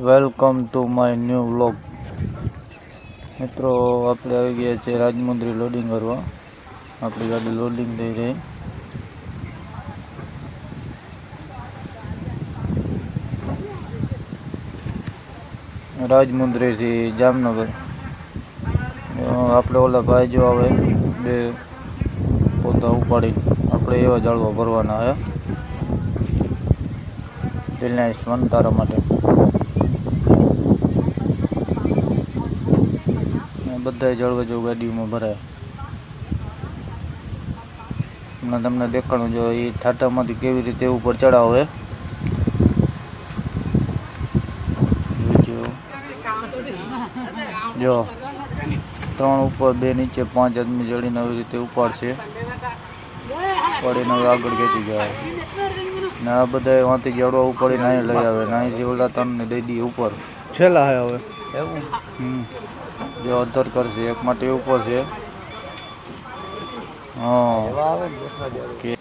Welcome to my new vlog. મિત્રો, આપણે આવી ગયા છે રાજમુંદ્રી લોડિંગ કરવા. આપણી ગાડી લોડિંગ થઈ રહી. રાજમુંદ્રીથી જામનગર. આપણે ઓલા ભાઈ જો આવે બે પોતા ઉપાડી આપણે એવા જાળવા ભરવાના હે રિલાયન્સ વનતારા માટે. બધા જળવા જો ગાડીમાં ભરાય. હમણાં તમને દેખાડું જો એ ઠાટામાંથી કેવી રીતે ઉપર ચડાવે. જો 3 ઉપર 2 નીચે 5 આદમી ચડીને આવી રીતે ઉપાડશે. ઉપાડીને હવે આગળ ખેંચી જાય ને આ બધા વાંથી જડવા ઉપાડીને અહીં લઈ આવે ને અહીંથી ઓલા તનને દઈ દઈએ ઉપર. છેલ્લા હે હવે એવું જો અધર કરશે એક માટે ઉપર છે. હા કે